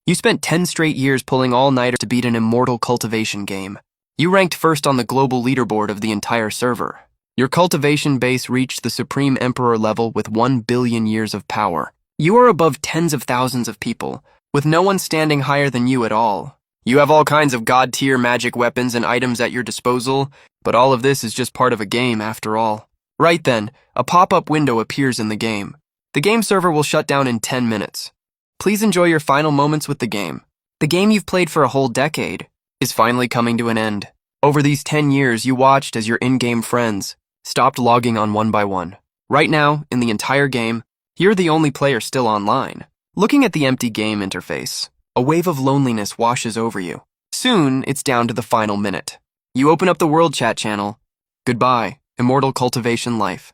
You spent 10 straight years pulling all-nighters to beat an immortal cultivation game. You ranked first on the global leaderboard of the entire server. Your cultivation base reached the Supreme Emperor level with 1 billion years of power. You are above tens of thousands of people, with no one standing higher than you at all. You have all kinds of god-tier magic weapons and items at your disposal, but all of this is just part of a game after all. Right then, a pop-up window appears in the game. The game server will shut down in 10 minutes. Please enjoy your final moments with the game. The game you've played for a whole decade is finally coming to an end. Over these 10 years, you watched as your in-game friends stopped logging on one by one. Right now, in the entire game, you're the only player still online. Looking at the empty game interface, a wave of loneliness washes over you. Soon, it's down to the final minute. You open up the World Chat channel. Goodbye, Immortal Cultivation Life.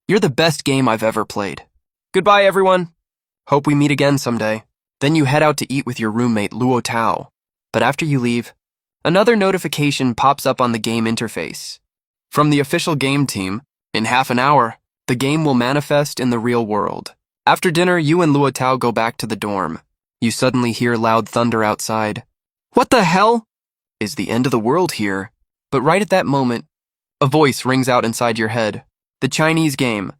You're the best game I've ever played. Goodbye, everyone. Hope we meet again someday. Then you head out to eat with your roommate, Luo Tao. But after you leave, another notification pops up on the game interface. From the official game team, in half an hour, the game will manifest in the real world. After dinner, you and Luo Tao go back to the dorm. You suddenly hear loud thunder outside. What the hell? Is the end of the world here? But right at that moment, a voice rings out inside your head. The Chinese game,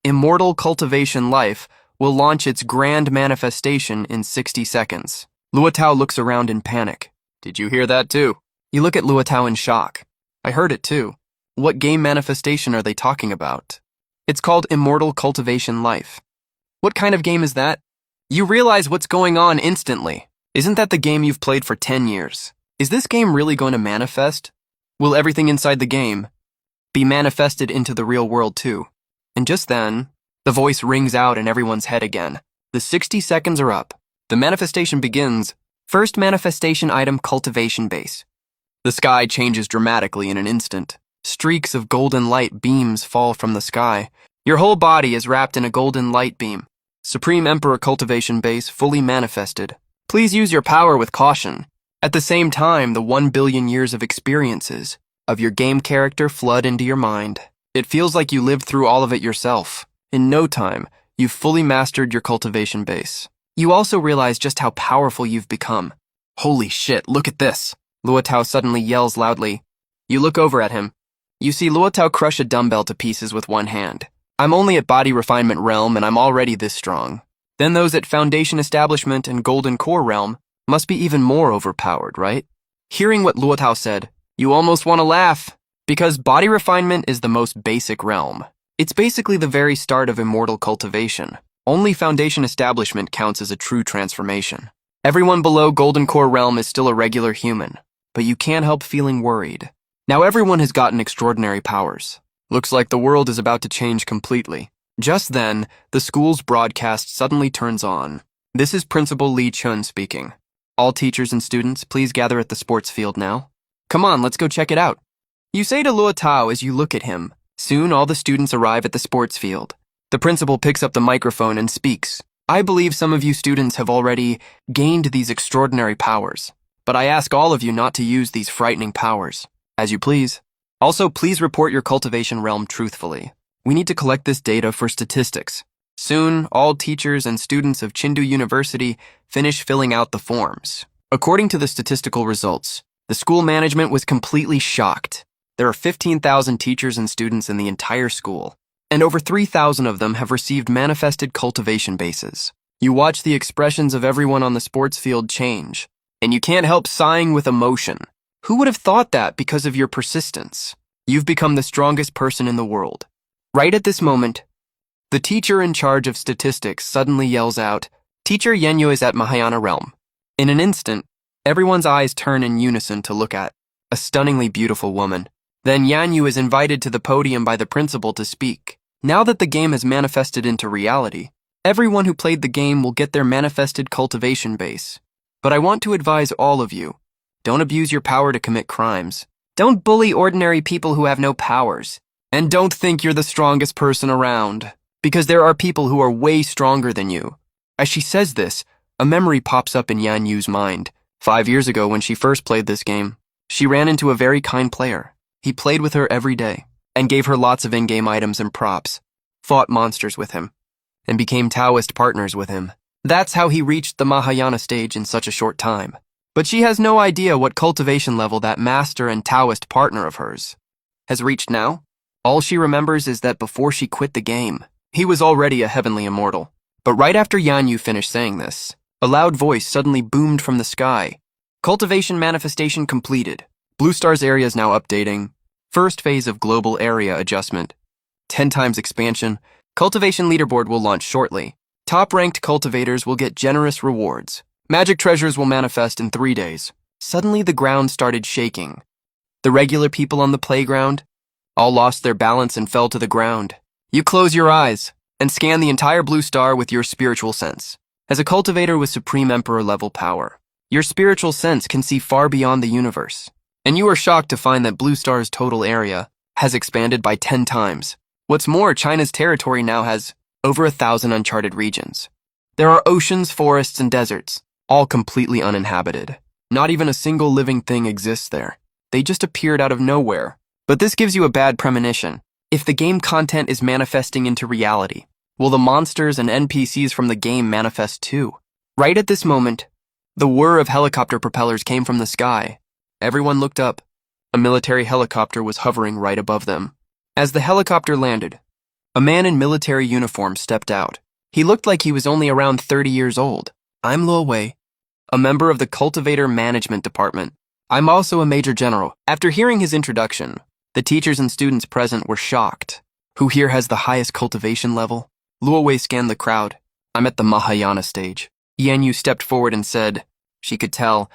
Immortal Cultivation Life, will launch its grand manifestation in 60 seconds. Luo Tao looks around in panic. Did you hear that too? You look at Luo Tao in shock. I heard it too. What game manifestation are they talking about? It's called Immortal Cultivation Life. What kind of game is that? You realize what's going on instantly. Isn't that the game you've played for 10 years? Is this game really going to manifest? Will everything inside the game be manifested into the real world too? And just then, the voice rings out in everyone's head again. The 60 seconds are up. The manifestation begins. First manifestation item, cultivation base. The sky changes dramatically in an instant. Streaks of golden light beams fall from the sky. Your whole body is wrapped in a golden light beam. Supreme Emperor cultivation base fully manifested. Please use your power with caution. At the same time, the 1 billion years of experiences of your game character flood into your mind. It feels like you lived through all of it yourself. In no time, you've fully mastered your cultivation base. You also realize just how powerful you've become. Holy shit, look at this. Luo Tao suddenly yells loudly. You look over at him. You see Luo Tao crush a dumbbell to pieces with one hand. I'm only at Body Refinement Realm and I'm already this strong. Then those at Foundation Establishment and Golden Core Realm must be even more overpowered, right? Hearing what Luo Tao said, you almost want to laugh, because Body Refinement is the most basic realm. It's basically the very start of immortal cultivation. Only Foundation Establishment counts as a true transformation. Everyone below Golden Core Realm is still a regular human, but you can't help feeling worried. Now everyone has gotten extraordinary powers. Looks like the world is about to change completely. Just then, the school's broadcast suddenly turns on. This is Principal Li Chun speaking. All teachers and students, please gather at the sports field now. Come on, let's go check it out. You say to Luo Tao as you look at him. Soon all the students arrive at the sports field. The principal picks up the microphone and speaks. I believe some of you students have already gained these extraordinary powers, but I ask all of you not to use these frightening powers. As you please. Also, please report your cultivation realm truthfully. We need to collect this data for statistics. Soon, all teachers and students of Chengdu University finish filling out the forms. According to the statistical results, the school management was completely shocked. There are 15,000 teachers and students in the entire school, and over 3,000 of them have received manifested cultivation bases. You watch the expressions of everyone on the sports field change, and you can't help sighing with emotion. Who would have thought that because of your persistence? You've become the strongest person in the world. Right at this moment, the teacher in charge of statistics suddenly yells out, Teacher Yenyu is at Mahayana Realm. In an instant, everyone's eyes turn in unison to look at a stunningly beautiful woman. Then Yanyu is invited to the podium by the principal to speak. Now that the game has manifested into reality, everyone who played the game will get their manifested cultivation base. But I want to advise all of you, don't abuse your power to commit crimes. Don't bully ordinary people who have no powers. And don't think you're the strongest person around, because there are people who are way stronger than you. As she says this, a memory pops up in Yan Yu's mind. 5 years ago when she first played this game, she ran into a very kind player. He played with her every day, and gave her lots of in-game items and props, fought monsters with him, and became Taoist partners with him. That's how he reached the Mahayana stage in such a short time. But she has no idea what cultivation level that master and Taoist partner of hers has reached now. All she remembers is that before she quit the game, he was already a heavenly immortal. But right after Yan Yu finished saying this, a loud voice suddenly boomed from the sky. Cultivation manifestation completed. Blue Star's area is now updating. First phase of global area adjustment. 10 times expansion. Cultivation leaderboard will launch shortly. Top-ranked cultivators will get generous rewards. Magic treasures will manifest in 3 days. Suddenly the ground started shaking. The regular people on the playground all lost their balance and fell to the ground. You close your eyes and scan the entire Blue Star with your spiritual sense. As a cultivator with Supreme Emperor level power, your spiritual sense can see far beyond the universe. And you are shocked to find that Blue Star's total area has expanded by 10 times. What's more, China's territory now has over 1,000 uncharted regions. There are oceans, forests, and deserts, all completely uninhabited. Not even a single living thing exists there. They just appeared out of nowhere. But this gives you a bad premonition. If the game content is manifesting into reality, will the monsters and NPCs from the game manifest too? Right at this moment, the whir of helicopter propellers came from the sky. Everyone looked up. A military helicopter was hovering right above them. As the helicopter landed, a man in military uniform stepped out. He looked like he was only around 30 years old. I'm Luo Wei, a member of the Cultivator Management Department. I'm also a Major General. After hearing his introduction, the teachers and students present were shocked. Who here has the highest cultivation level? Luo Wei scanned the crowd. I'm at the Mahayana stage. Yan Yu stepped forward and said, she could tell,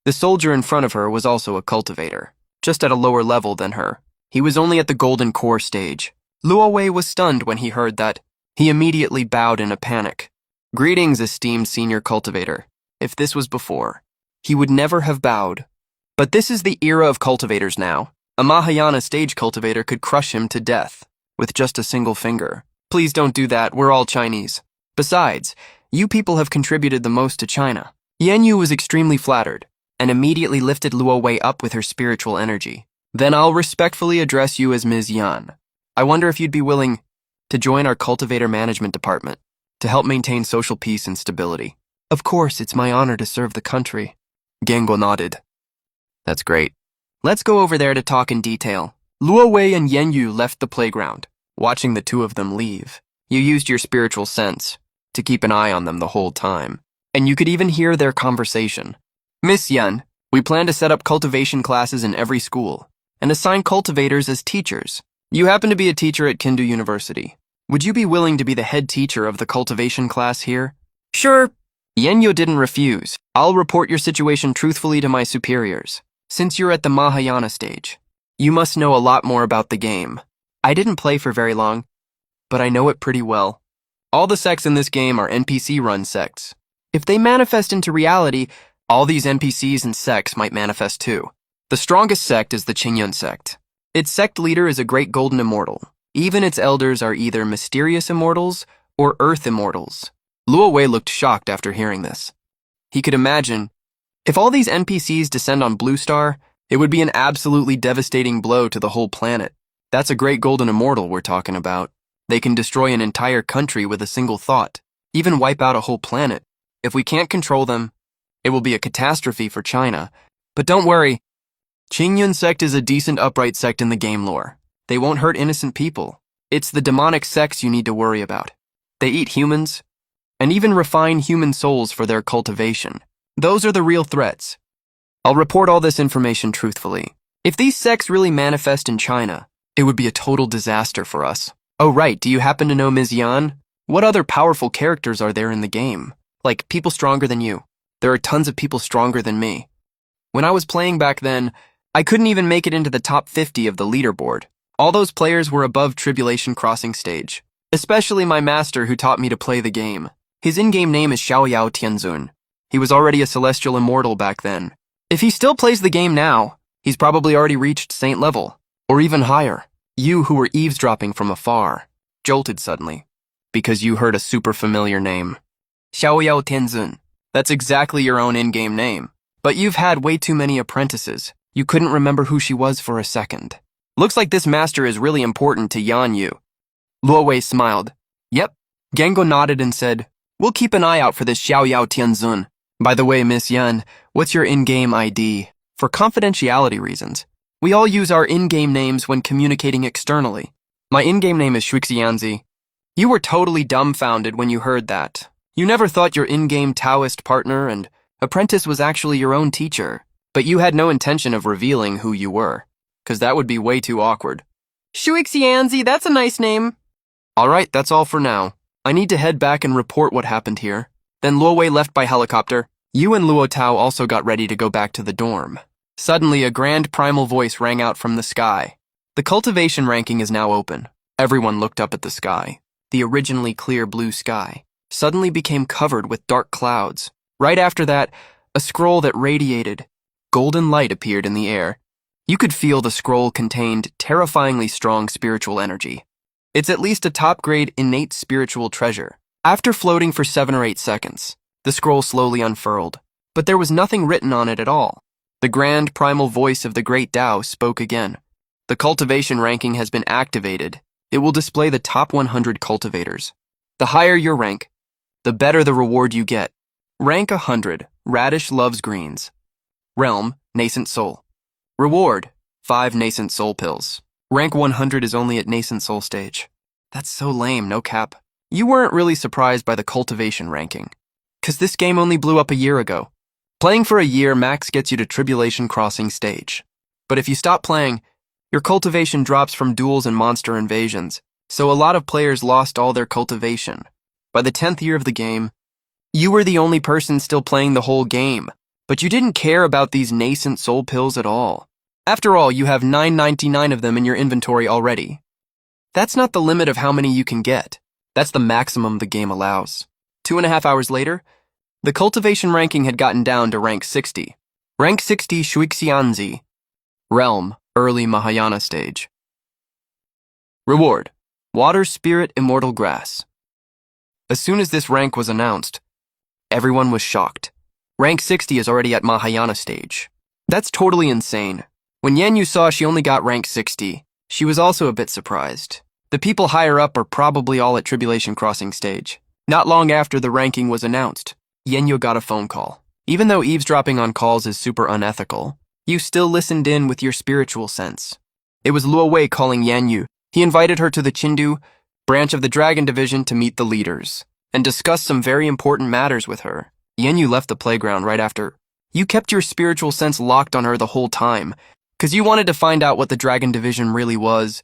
the soldier in front of her was also a cultivator, just at a lower level than her. He was only at the golden core stage. Luo Wei was stunned when he heard that. He immediately bowed in a panic. Greetings, esteemed senior cultivator. If this was before, he would never have bowed. But this is the era of cultivators now. A Mahayana stage cultivator could crush him to death with just a single finger. Please don't do that, we're all Chinese. Besides, you people have contributed the most to China. Yan Yu was extremely flattered and immediately lifted Luo Wei up with her spiritual energy. Then I'll respectfully address you as Ms. Yan. I wonder if you'd be willing to join our cultivator management department to help maintain social peace and stability. Of course, it's my honor to serve the country. Gengo nodded. That's great. Let's go over there to talk in detail. Luo Wei and Yan Yu left the playground, watching the two of them leave. You used your spiritual sense to keep an eye on them the whole time, and you could even hear their conversation. Miss Yan, we plan to set up cultivation classes in every school and assign cultivators as teachers. You happen to be a teacher at Kindu University. Would you be willing to be the head teacher of the cultivation class here? Sure. Yan Yu didn't refuse. I'll report your situation truthfully to my superiors. Since you're at the Mahayana stage, you must know a lot more about the game. I didn't play for very long, but I know it pretty well. All the sects in this game are NPC-run sects. If they manifest into reality, all these NPCs and sects might manifest too. The strongest sect is the Qingyun sect. Its sect leader is a great golden immortal. Even its elders are either mysterious immortals or earth immortals. Luo Wei looked shocked after hearing this. He could imagine, if all these NPCs descend on Blue Star, it would be an absolutely devastating blow to the whole planet. That's a great golden immortal we're talking about. They can destroy an entire country with a single thought, even wipe out a whole planet. If we can't control them, it will be a catastrophe for China. But don't worry, Qingyun sect is a decent upright sect in the game lore. They won't hurt innocent people. It's the demonic sects you need to worry about. They eat humans, and even refine human souls for their cultivation. Those are the real threats. I'll report all this information truthfully. If these sects really manifest in China, it would be a total disaster for us. Oh right, do you happen to know Ms. Yan? What other powerful characters are there in the game? Like, people stronger than you. There are tons of people stronger than me. When I was playing back then, I couldn't even make it into the top 50 of the leaderboard. All those players were above Tribulation Crossing stage. Especially my master who taught me to play the game. His in-game name is Xiaoyao Tianzun. He was already a celestial immortal back then. If he still plays the game now, he's probably already reached saint level, or even higher. You who were eavesdropping from afar, jolted suddenly, because you heard a super familiar name. Xiaoyao Tianzun. That's exactly your own in-game name. But you've had way too many apprentices. You couldn't remember who she was for a second. Looks like this master is really important to Yan Yu. Luo Wei smiled. Yep. Gengo nodded and said, We'll keep an eye out for this Xiao Yao Tianzun. By the way, Miss Yan, what's your in-game ID? For confidentiality reasons, we all use our in-game names when communicating externally. My in-game name is Shuixianzi. You were totally dumbfounded when you heard that. You never thought your in-game Taoist partner and apprentice was actually your own teacher, but you had no intention of revealing who you were, because that would be way too awkward. Shuixianzi, that's a nice name. Alright, that's all for now. I need to head back and report what happened here. Then Luo Wei left by helicopter. You and Luo Tao also got ready to go back to the dorm. Suddenly, a grand primal voice rang out from the sky. The cultivation ranking is now open. Everyone looked up at the sky. The originally clear blue sky suddenly became covered with dark clouds. Right after that, a scroll that radiated golden light appeared in the air. You could feel the scroll contained terrifyingly strong spiritual energy. It's at least a top-grade innate spiritual treasure. After floating for 7 or 8 seconds, the scroll slowly unfurled, but there was nothing written on it at all. The grand primal voice of the great Tao spoke again. The cultivation ranking has been activated. It will display the top 100 cultivators. The higher your rank, the better the reward you get. Rank 100, Radish loves greens. Realm, nascent soul. Reward, 5 nascent soul pills. Rank 100 is only at nascent soul stage. That's so lame, no cap. You weren't really surprised by the cultivation ranking, because this game only blew up a year ago. Playing for a year max gets you to Tribulation Crossing stage. But if you stop playing, your cultivation drops from duels and monster invasions, so a lot of players lost all their cultivation. By the 10th year of the game, you were the only person still playing the whole game, but you didn't care about these nascent soul pills at all. After all, you have 999 of them in your inventory already. That's not the limit of how many you can get. That's the maximum the game allows. 2.5 hours later, the cultivation ranking had gotten down to rank 60. Rank 60 Shuixianzi. Realm, early Mahayana stage. Reward, Water Spirit Immortal Grass. As soon as this rank was announced, everyone was shocked. Rank 60 is already at Mahayana stage. That's totally insane. When Yanyu saw she only got rank 60, she was also a bit surprised. The people higher up are probably all at Tribulation Crossing stage. Not long after the ranking was announced, Yanyu got a phone call. Even though eavesdropping on calls is super unethical, you still listened in with your spiritual sense. It was Luo Wei calling Yanyu. He invited her to the Chindu branch of the Dragon Division to meet the leaders and discuss some very important matters with her. Yanyu left the playground right after. You kept your spiritual sense locked on her the whole time, because you wanted to find out what the Dragon Division really was.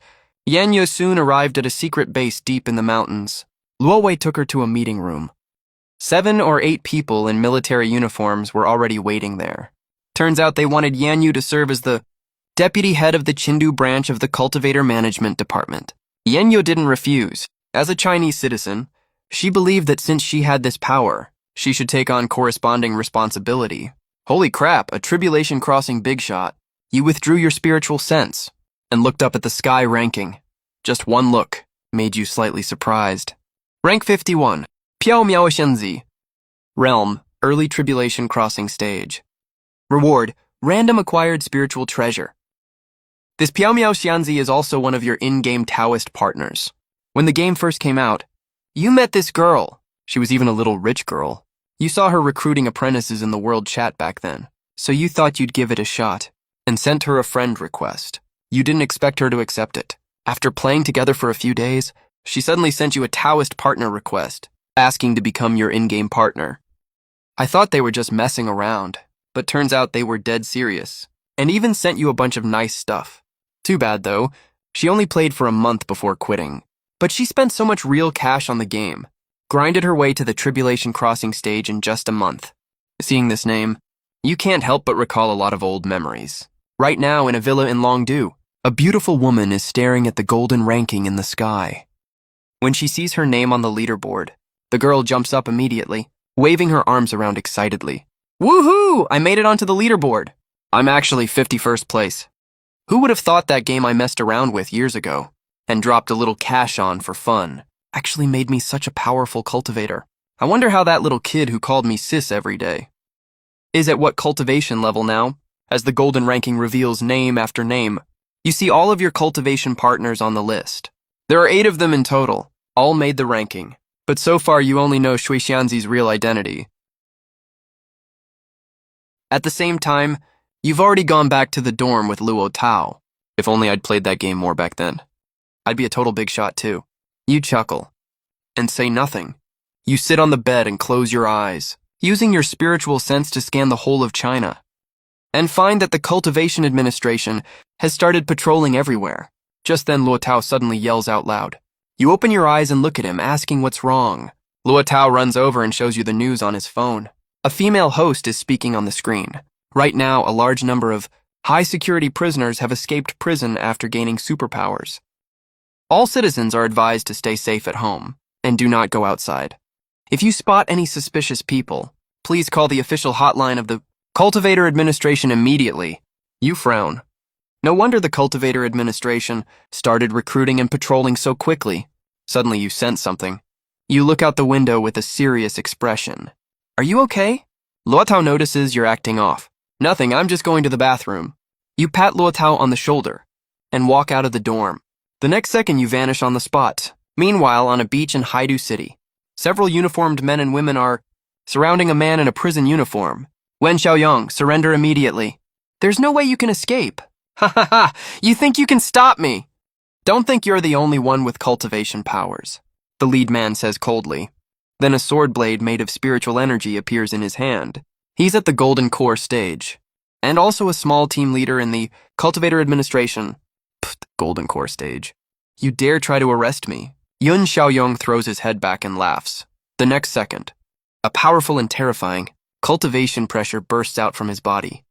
Yanyu soon arrived at a secret base deep in the mountains. Luo Wei took her to a meeting room. 7 or 8 people in military uniforms were already waiting there. Turns out they wanted Yanyu to serve as the deputy head of the Chindu branch of the Cultivator Management Department. Yanyu didn't refuse. As a Chinese citizen, she believed that since she had this power, she should take on corresponding responsibility. Holy crap, a Tribulation Crossing big shot. You withdrew your spiritual sense and looked up at the sky ranking. Just one look made you slightly surprised. Rank 51, Piao Miao Shenzi. Realm, early Tribulation Crossing stage. Reward, random acquired spiritual treasure. This Piao Miao Xianzi is also one of your in-game Taoist partners. When the game first came out, you met this girl. She was even a little rich girl. You saw her recruiting apprentices in the world chat back then, so you thought you'd give it a shot and sent her a friend request. You didn't expect her to accept it. After playing together for a few days, she suddenly sent you a Taoist partner request, asking to become your in-game partner. I thought they were just messing around, but turns out they were dead serious, and even sent you a bunch of nice stuff. Too bad though, she only played for a month before quitting, but she spent so much real cash on the game, grinded her way to the Tribulation Crossing stage in just a month. Seeing this name, you can't help but recall a lot of old memories. Right now, in a villa in Longdu, a beautiful woman is staring at the golden ranking in the sky. When she sees her name on the leaderboard, the girl jumps up immediately, waving her arms around excitedly. Woohoo! I made it onto the leaderboard. I'm actually 51st place. Who would have thought that game I messed around with years ago and dropped a little cash on for fun actually made me such a powerful cultivator? I wonder how that little kid who called me sis every day is at what cultivation level now, as the golden ranking reveals name after name. You see all of your cultivation partners on the list. There are 8 of them in total, all made the ranking. But so far you only know Shui Xianzi's real identity. At the same time, you've already gone back to the dorm with Luo Tao. If only I'd played that game more back then. I'd be a total big shot too. You chuckle and say nothing. You sit on the bed and close your eyes, using your spiritual sense to scan the whole of China, and find that the Cultivation Administration has started patrolling everywhere. Just then Luo Tao suddenly yells out loud. You open your eyes and look at him, asking what's wrong. Luo Tao runs over and shows you the news on his phone. A female host is speaking on the screen. Right now, a large number of high-security prisoners have escaped prison after gaining superpowers. All citizens are advised to stay safe at home and do not go outside. If you spot any suspicious people, please call the official hotline of the Cultivator Administration immediately. You frown. No wonder the Cultivator Administration started recruiting and patrolling so quickly. Suddenly you sense something. You look out the window with a serious expression. Are you okay? Luo Tao notices you're acting off. Nothing, I'm just going to the bathroom. You pat Luo Tao on the shoulder and walk out of the dorm. The next second you vanish on the spot. Meanwhile, on a beach in Haidu City, several uniformed men and women are surrounding a man in a prison uniform. Wen Xiaoyong, surrender immediately. There's no way you can escape. Ha ha ha, you think you can stop me? Don't think you're the only one with cultivation powers, the lead man says coldly. Then a sword blade made of spiritual energy appears in his hand. He's at the Golden Core stage, and also a small team leader in the Cultivator Administration. Golden Core stage. You dare try to arrest me? Yun Xiaoyong throws his head back and laughs. The next second, a powerful and terrifying cultivation pressure bursts out from his body.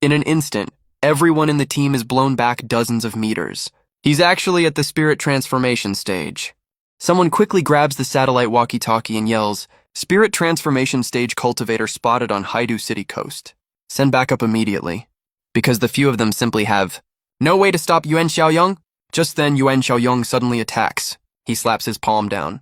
In an instant, everyone in the team is blown back dozens of meters. He's actually at the spirit transformation stage. Someone quickly grabs the satellite walkie-talkie and yells, Spirit transformation stage cultivator spotted on Haidu City coast. Send backup immediately. Because the few of them simply have no way to stop Yuan Xiaoyong. Just then, Yuan Xiaoyong suddenly attacks. He slaps his palm down.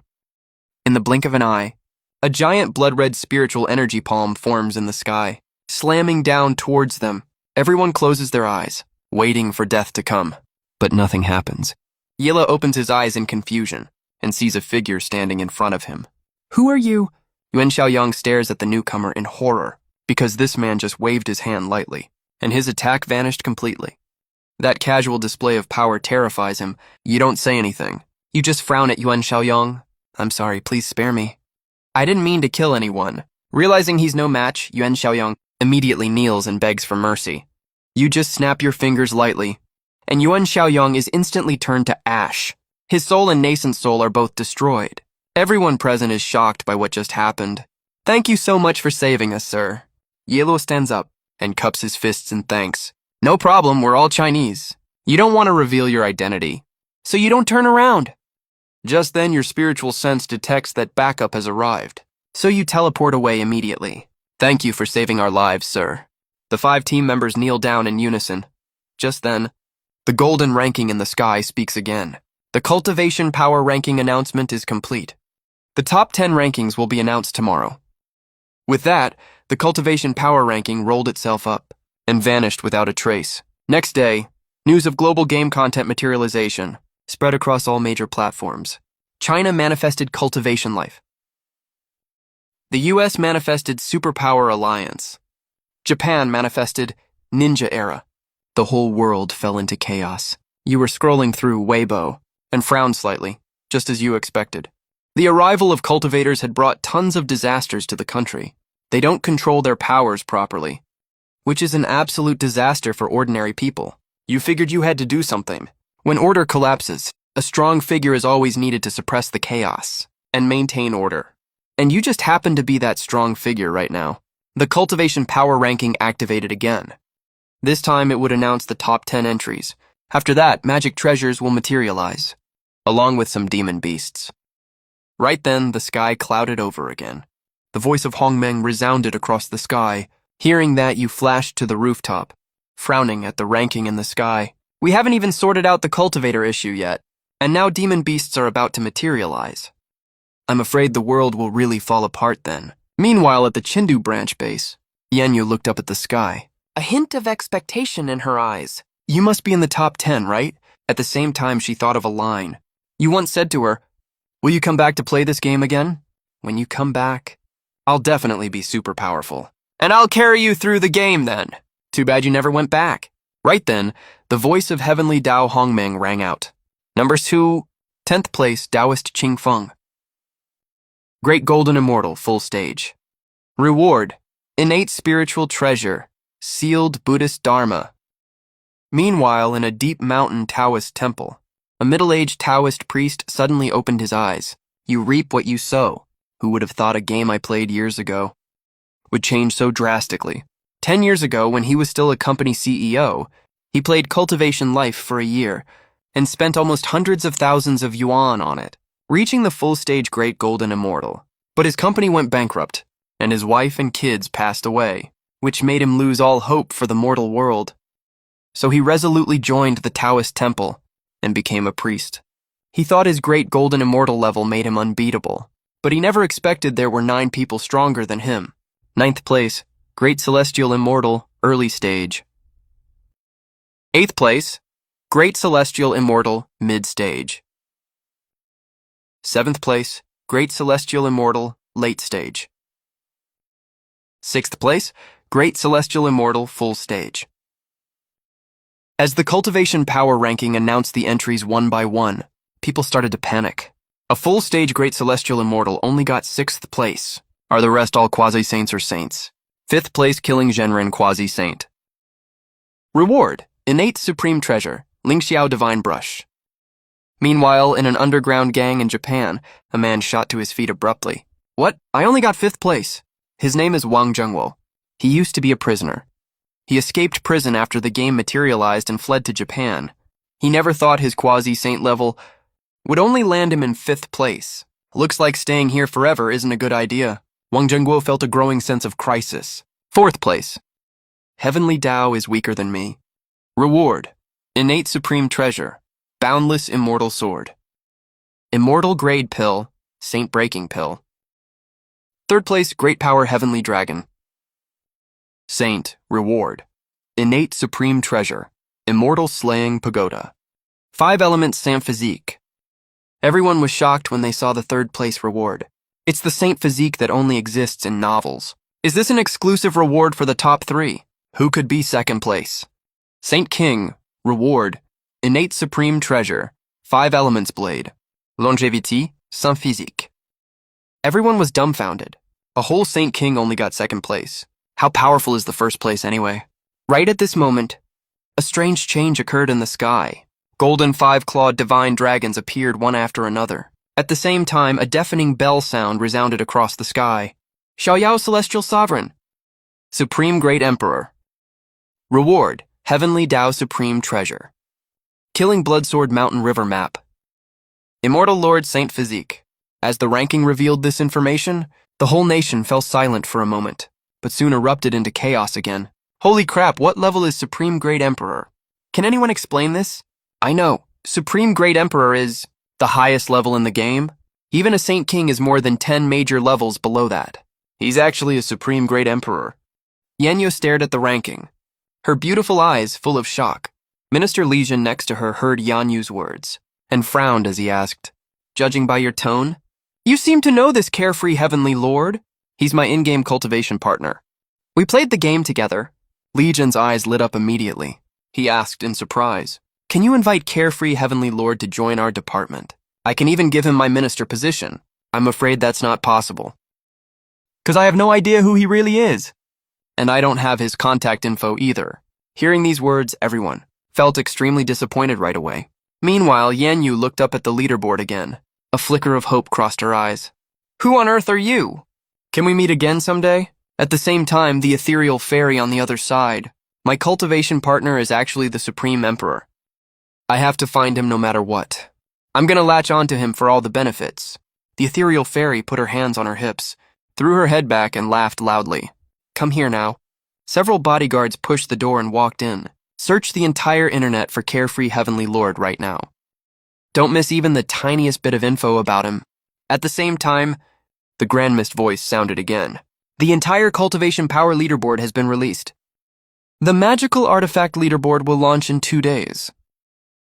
In the blink of an eye, a giant blood-red spiritual energy palm forms in the sky, slamming down towards them. Everyone closes their eyes, waiting for death to come. But nothing happens. Yila opens his eyes in confusion and sees a figure standing in front of him. Who are you? Yuan Xiaoyong stares at the newcomer in horror, because this man just waved his hand lightly, and his attack vanished completely. That casual display of power terrifies him. You don't say anything. You just frown at Yuan Xiaoyong. I'm sorry, please spare me. I didn't mean to kill anyone. Realizing he's no match, Yuan Xiaoyong immediately kneels and begs for mercy. You just snap your fingers lightly, and Yuan Xiaoyong is instantly turned to ash. His soul and nascent soul are both destroyed. Everyone present is shocked by what just happened. Thank you so much for saving us, sir. Yelo stands up and cups his fists in thanks. No problem, we're all Chinese. You don't want to reveal your identity, so you don't turn around. Just then, your spiritual sense detects that backup has arrived, so you teleport away immediately. Thank you for saving our lives, sir. The 5 team members kneel down in unison. Just then, the golden ranking in the sky speaks again. The cultivation power ranking announcement is complete. The top 10 rankings will be announced tomorrow. With that, the cultivation power ranking rolled itself up and vanished without a trace. Next day, news of global game content materialization spread across all major platforms. China manifested cultivation life. The US manifested superpower alliance. Japan manifested ninja era. The whole world fell into chaos. You were scrolling through Weibo and frowned slightly, just as you expected. The arrival of cultivators had brought tons of disasters to the country. They don't control their powers properly, which is an absolute disaster for ordinary people. You figured you had to do something. When order collapses, a strong figure is always needed to suppress the chaos and maintain order. And you just happen to be that strong figure right now. The cultivation power ranking activated again. This time it would announce the top 10 entries. After that, magic treasures will materialize, along with some demon beasts. Right then, the sky clouded over again. The voice of Hongmeng resounded across the sky. Hearing that, you flashed to the rooftop, frowning at the ranking in the sky. We haven't even sorted out the cultivator issue yet, and now demon beasts are about to materialize. I'm afraid the world will really fall apart then. Meanwhile, at the Chindu branch base, Yanyu looked up at the sky, a hint of expectation in her eyes. You must be in the top 10, right? At the same time, she thought of a line. You once said to her, Will you come back to play this game again? When you come back, I'll definitely be super powerful. And I'll carry you through the game then. Too bad you never went back. Right then, the voice of Heavenly Dao Hongmeng rang out. Number 2, 10th place, Taoist Qing Feng. Great Golden Immortal, full stage. Reward, innate spiritual treasure, sealed Buddhist Dharma. Meanwhile, in a deep mountain Taoist temple, a middle-aged Taoist priest suddenly opened his eyes. You reap what you sow. Who would have thought a game I played years ago would change so drastically? 10 years ago, when he was still a company CEO, he played Cultivation Life for a year and spent almost hundreds of thousands of yuan on it, reaching the full-stage Great Golden Immortal. But his company went bankrupt, and his wife and kids passed away, which made him lose all hope for the mortal world. So he resolutely joined the Taoist temple and became a priest. He thought his Great Golden Immortal level made him unbeatable, but he never expected there were 9 people stronger than him. 9th place, Great Celestial Immortal, early stage. 8th place, Great Celestial Immortal, mid-stage. 7th place, Great Celestial Immortal, late stage. 6th place, Great Celestial Immortal, full stage. As the cultivation power ranking announced the entries one by one, people started to panic. A full-stage Great Celestial Immortal only got 6th place. Are the rest all quasi-saints or saints? 5th place, Killing Zhenren, quasi-saint. Reward, innate supreme treasure, Lingxiao Divine Brush. Meanwhile, in an underground gang in Japan, a man shot to his feet abruptly. What? I only got 5th place. His name is Wang Zhengwo. He used to be a prisoner. He escaped prison after the game materialized and fled to Japan. He never thought his quasi-saint level would only land him in 5th place. Looks like staying here forever isn't a good idea. Wang Zhengguo felt a growing sense of crisis. 4th place. Heavenly Dao is weaker than me. Reward, innate supreme treasure, boundless immortal sword. Immortal grade pill, saint breaking pill. 3rd place, great power heavenly dragon. Saint, reward, innate supreme treasure, immortal slaying pagoda. 5 elements saint physique. Everyone was shocked when they saw the 3rd place reward. It's the saint physique that only exists in novels. Is this an exclusive reward for the top 3? Who could be 2nd place? Saint King, reward, innate supreme treasure, 5 elements blade, longevity, saint physique. Everyone was dumbfounded. A whole Saint King only got 2nd place. How powerful is the 1st place anyway? Right at this moment, a strange change occurred in the sky. Golden 5-clawed divine dragons appeared one after another. At the same time, a deafening bell sound resounded across the sky. Xiaoyao Celestial Sovereign. Supreme Great Emperor. Reward, Heavenly Dao Supreme Treasure. Killing Bloodsword Mountain River Map. Immortal Lord Saint Physique. As the ranking revealed this information, the whole nation fell silent for a moment, but soon erupted into chaos again. Holy crap, what level is Supreme Great Emperor? Can anyone explain this? I know, Supreme Great Emperor is the highest level in the game. Even a Saint King is more than 10 major levels below that. He's actually a Supreme Great Emperor. Yanyu stared at the ranking, her beautiful eyes full of shock. Minister Legion next to her heard Yanyu's words and frowned as he asked, "Judging by your tone, you seem to know this carefree heavenly lord." He's my in-game cultivation partner. We played the game together. Legion's eyes lit up immediately. He asked in surprise, "Can you invite carefree heavenly lord to join our department? I can even give him my minister position." I'm afraid that's not possible. "'Cause I have no idea who he really is. And I don't have his contact info either." Hearing these words, everyone felt extremely disappointed right away. Meanwhile, Yanyu looked up at the leaderboard again. A flicker of hope crossed her eyes. "Who on earth are you? Can we meet again someday?" At the same time, the ethereal fairy on the other side. "My cultivation partner is actually the Supreme Emperor. I have to find him no matter what. I'm gonna latch on to him for all the benefits." The ethereal fairy put her hands on her hips, threw her head back, and laughed loudly. "Come here now." Several bodyguards pushed the door and walked in. Search the entire internet for Carefree Heavenly Lord right now. Don't miss even the tiniest bit of info about him. At the same time, the Grand Mist voice sounded again. "The entire Cultivation Power leaderboard has been released. The Magical Artifact leaderboard will launch in 2 days."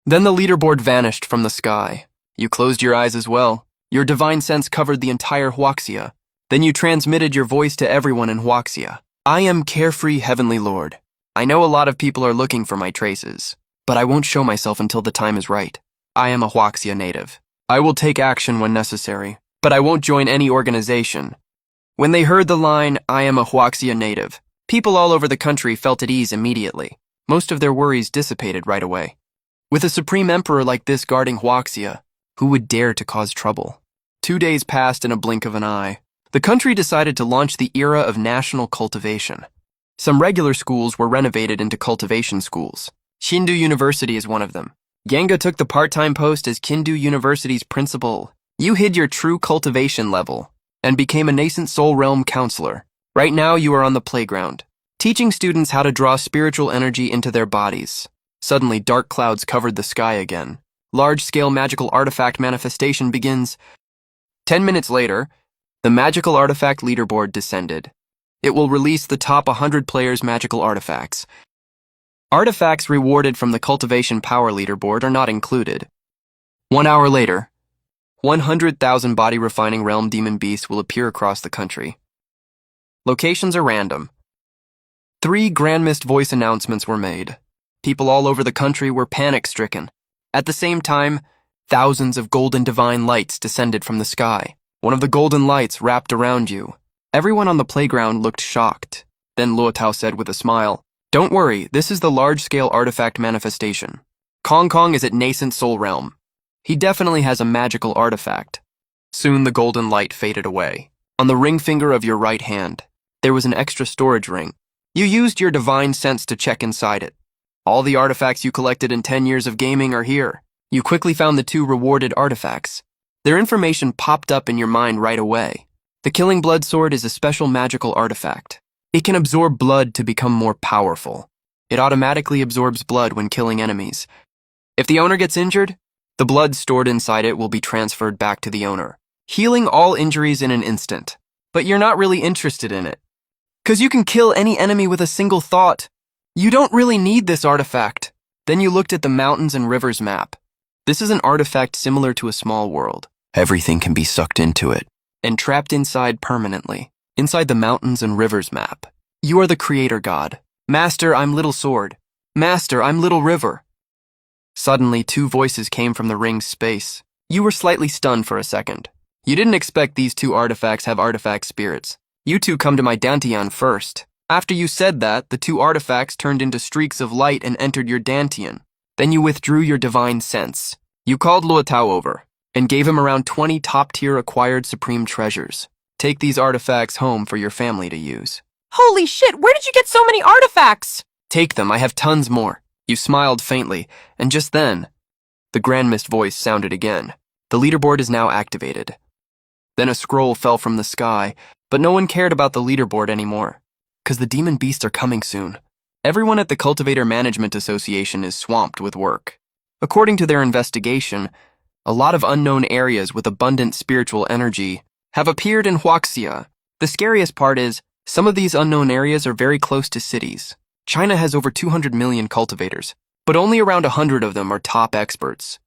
Then the leaderboard vanished from the sky. You closed your eyes as well. Your divine sense covered the entire Huaxia. Then you transmitted your voice to everyone in Huaxia. I am carefree heavenly lord. I know a lot of people are looking for my traces, but I won't show myself until the time is right. I am a Huaxia native. I will take action when necessary, but I won't join any organization. When they heard the line, I am a Huaxia native, people all over the country felt at ease immediately. Most of their worries dissipated right away. With a supreme emperor like this guarding Huaxia, who would dare to cause trouble? 2 days passed in a blink of an eye. The country decided to launch the era of national cultivation. Some regular schools were renovated into cultivation schools. Kindu University is one of them. Ganga took the part-time post as Kindu University's principal. You hid your true cultivation level and became a nascent soul realm counselor. Right now you are on the playground, teaching students how to draw spiritual energy into their bodies. Suddenly, dark clouds covered the sky again. Large-scale magical artifact manifestation begins. 10 minutes later, the magical artifact leaderboard descended. It will release the top 100 players' magical artifacts. Artifacts rewarded from the cultivation power leaderboard are not included. 1 hour later, 100,000 body refining realm demon beasts will appear across the country. Locations are random. 3 Grand Mist voice announcements were made. People all over the country were panic-stricken. At the same time, thousands of golden divine lights descended from the sky. One of the golden lights wrapped around you. Everyone on the playground looked shocked. Then Luo Tao said with a smile, "Don't worry, this is the large-scale artifact manifestation. Kong Kong is at nascent soul realm. He definitely has a magical artifact." Soon the golden light faded away. On the ring finger of your right hand, there was an extra storage ring. You used your divine sense to check inside it. All the artifacts you collected in 10 years of gaming are here. You quickly found the 2 rewarded artifacts. Their information popped up in your mind right away. The Killing Blood Sword is a special magical artifact. It can absorb blood to become more powerful. It automatically absorbs blood when killing enemies. If the owner gets injured, the blood stored inside it will be transferred back to the owner, healing all injuries in an instant. But you're not really interested in it, 'cause you can kill any enemy with a single thought. You don't really need this artifact. Then you looked at the mountains and rivers map. This is an artifact similar to a small world. Everything can be sucked into it and trapped inside permanently. Inside the mountains and rivers map, you are the creator god. Master, I'm Little Sword. Master, I'm Little River. Suddenly, 2 voices came from the ring's space. You were slightly stunned for a second. You didn't expect these 2 artifacts have artifact spirits. You 2 come to my Dantian first. After you said that, the 2 artifacts turned into streaks of light and entered your Dantian. Then you withdrew your divine sense. You called Luo Tao over and gave him around 20 top-tier acquired supreme treasures. Take these artifacts home for your family to use. Holy shit, where did you get so many artifacts? Take them, I have tons more. You smiled faintly, and just then, the Grand Mist voice sounded again. The leaderboard is now activated. Then a scroll fell from the sky, but no one cared about the leaderboard anymore, 'cause the demon beasts are coming soon. Everyone at the Cultivator Management Association is swamped with work. According to their investigation, a lot of unknown areas with abundant spiritual energy have appeared in Huaxia. The scariest part is, some of these unknown areas are very close to cities. China has over 200 million cultivators, but only around 100 of them are top experts.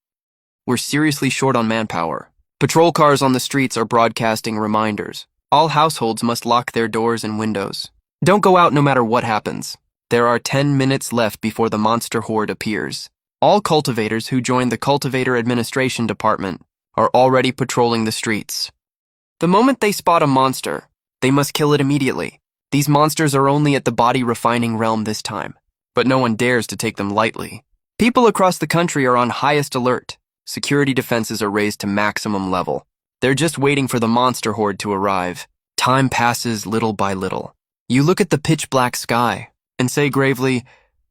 We're seriously short on manpower. Patrol cars on the streets are broadcasting reminders. All households must lock their doors and windows. Don't go out no matter what happens. There are 10 minutes left before the monster horde appears. All cultivators who joined the Cultivator Administration Department are already patrolling the streets. The moment they spot a monster, they must kill it immediately. These monsters are only at the body refining realm this time, but no one dares to take them lightly. People across the country are on highest alert. Security defenses are raised to maximum level. They're just waiting for the monster horde to arrive. Time passes little by little. You look at the pitch black sky and say gravely,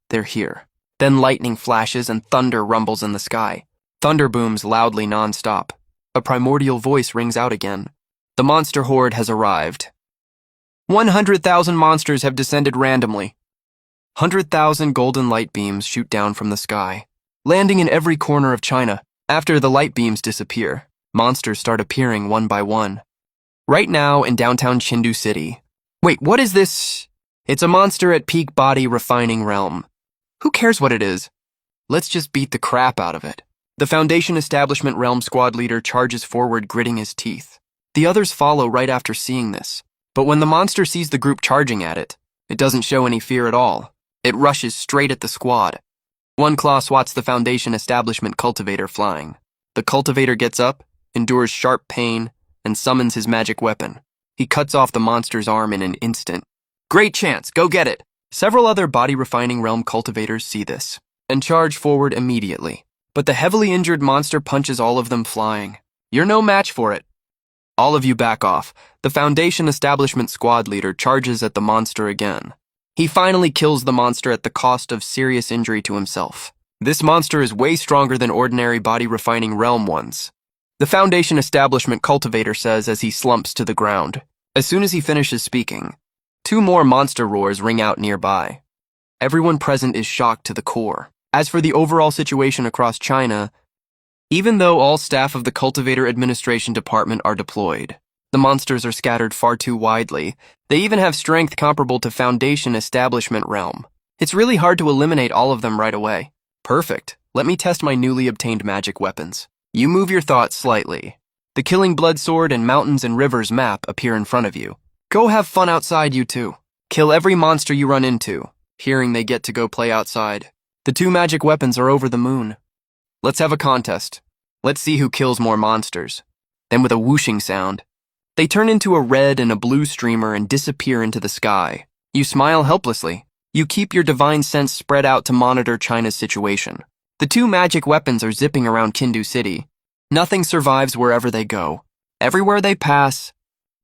"They're here." Then lightning flashes and thunder rumbles in the sky. Thunder booms loudly non-stop. A primordial voice rings out again. The monster horde has arrived. 100,000 monsters have descended randomly. 100,000 golden light beams shoot down from the sky, landing in every corner of China. After the light beams disappear, monsters start appearing one by one. Right now in downtown Chengdu City. Wait, what is this? It's a monster at peak body refining realm. Who cares what it is? Let's just beat the crap out of it. The Foundation Establishment Realm Squad leader charges forward, gritting his teeth. The others follow right after seeing this. But when the monster sees the group charging at it, it doesn't show any fear at all. It rushes straight at the squad. One claw swats the Foundation Establishment cultivator flying. The cultivator gets up, endures sharp pain, and summons his magic weapon. He cuts off the monster's arm in an instant. Great chance, go get it! Several other body-refining realm cultivators see this, and charge forward immediately. But the heavily injured monster punches all of them flying. You're no match for it. All of you back off. The Foundation Establishment Squad leader charges at the monster again. He finally kills the monster at the cost of serious injury to himself. This monster is way stronger than ordinary body-refining realm ones. The Foundation Establishment cultivator says as he slumps to the ground. As soon as he finishes speaking, 2 more monster roars ring out nearby. Everyone present is shocked to the core. As for the overall situation across China, even though all staff of the Cultivator Administration Department are deployed, the monsters are scattered far too widely. They even have strength comparable to Foundation Establishment Realm. It's really hard to eliminate all of them right away. Perfect. Let me test my newly obtained magic weapons. You move your thoughts slightly. The Killing Blood Sword and Mountains and Rivers map appear in front of you. Go have fun outside, you two. Kill every monster you run into, hearing they get to go play outside. The 2 magic weapons are over the moon. Let's have a contest. Let's see who kills more monsters. Then with a whooshing sound, they turn into a red and a blue streamer and disappear into the sky. You smile helplessly. You keep your divine sense spread out to monitor China's situation. The 2 magic weapons are zipping around Kindu City. Nothing survives wherever they go. Everywhere they pass,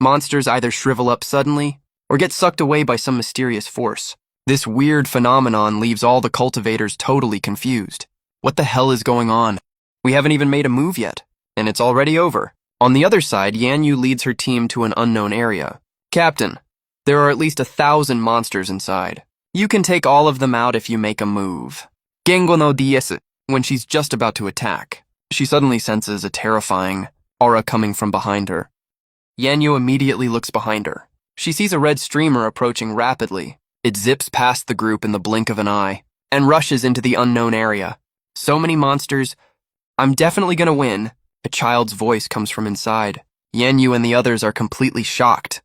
monsters either shrivel up suddenly or get sucked away by some mysterious force. This weird phenomenon leaves all the cultivators totally confused. What the hell is going on? We haven't even made a move yet, and it's already over. On the other side, Yanyu leads her team to an unknown area. Captain, there are at least 1,000 monsters inside. You can take all of them out if you make a move. Gengo no Diesu. When she's just about to attack, she suddenly senses a terrifying aura coming from behind her. Yanyu immediately looks behind her. She sees a red streamer approaching rapidly. It zips past the group in the blink of an eye and rushes into the unknown area. So many monsters. I'm definitely gonna win. A child's voice comes from inside. Yanyu and the others are completely shocked.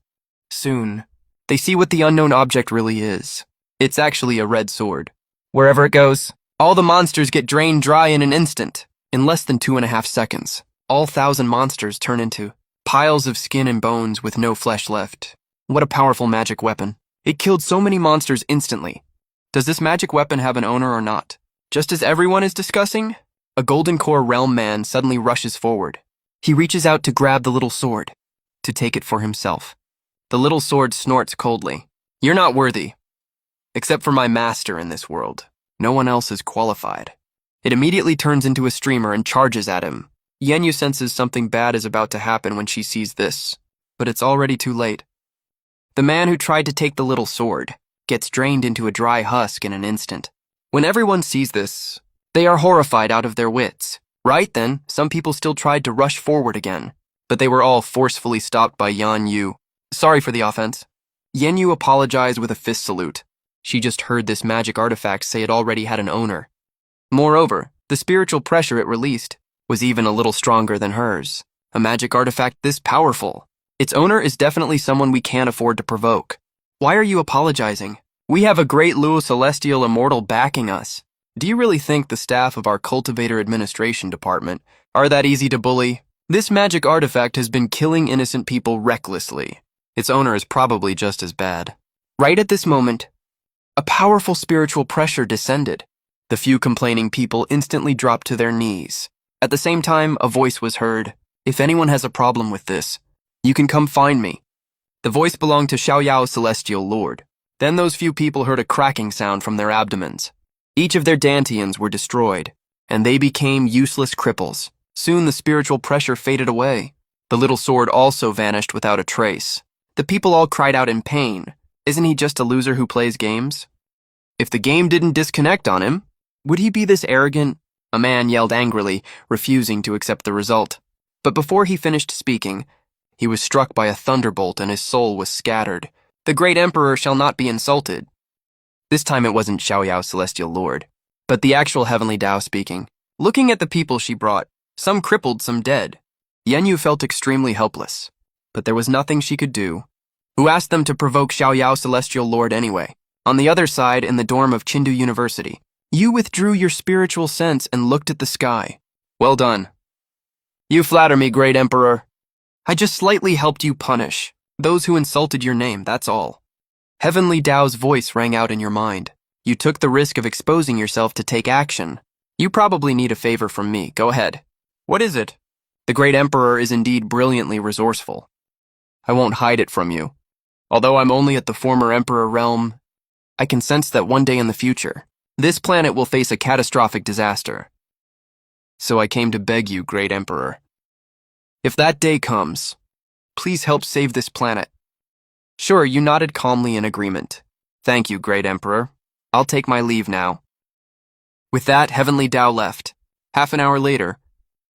Soon, they see what the unknown object really is. It's actually a red sword. Wherever it goes, all the monsters get drained dry in an instant. In less than 2.5 seconds, all 1,000 monsters turn into piles of skin and bones with no flesh left. What a powerful magic weapon. It killed so many monsters instantly. Does this magic weapon have an owner or not? Just as everyone is discussing, a Golden Core Realm man suddenly rushes forward. He reaches out to grab the little sword, to take it for himself. The little sword snorts coldly. You're not worthy. Except for my master in this world, no one else is qualified. It immediately turns into a streamer and charges at him. Yanyu senses something bad is about to happen when she sees this, but it's already too late. The man who tried to take the little sword gets drained into a dry husk in an instant. When everyone sees this, they are horrified out of their wits. Right then, some people still tried to rush forward again, but they were all forcefully stopped by Yanyu. Sorry for the offense. Yanyu apologized with a fist salute. She just heard this magic artifact say it already had an owner. Moreover, the spiritual pressure it released was even a little stronger than hers. A magic artifact this powerful. Its owner is definitely someone we can't afford to provoke. Why are you apologizing? We have a great Luo Celestial Immortal backing us. Do you really think the staff of our Cultivator Administration Department are that easy to bully? This magic artifact has been killing innocent people recklessly. Its owner is probably just as bad. Right at this moment, a powerful spiritual pressure descended. The few complaining people instantly dropped to their knees. At the same time, a voice was heard. If anyone has a problem with this, you can come find me. The voice belonged to Xiaoyao Celestial Lord. Then those few people heard a cracking sound from their abdomens. Each of their dantians were destroyed, and they became useless cripples. Soon the spiritual pressure faded away. The little sword also vanished without a trace. The people all cried out in pain. Isn't he just a loser who plays games? If the game didn't disconnect on him, would he be this arrogant? A man yelled angrily, refusing to accept the result. But before he finished speaking, he was struck by a thunderbolt and his soul was scattered. The great emperor shall not be insulted. This time it wasn't Xiaoyao Celestial Lord, but the actual heavenly Tao speaking. Looking at the people she brought, some crippled, some dead, Yenyu felt extremely helpless. But there was nothing she could do. Who asked them to provoke Xiaoyao Celestial Lord anyway? On the other side, in the dorm of Chindu University, you withdrew your spiritual sense and looked at the sky. Well done. You flatter me, Great Emperor. I just slightly helped you punish those who insulted your name, that's all. Heavenly Tao's voice rang out in your mind. You took the risk of exposing yourself to take action. You probably need a favor from me. Go ahead. What is it? The Great Emperor is indeed brilliantly resourceful. I won't hide it from you. Although I'm only at the former Emperor realm, I can sense that one day in the future, this planet will face a catastrophic disaster. So I came to beg you, Great Emperor. If that day comes, please help save this planet. Sure, you nodded calmly in agreement. Thank you, Great Emperor. I'll take my leave now. With that, Heavenly Tao left. Half an hour later,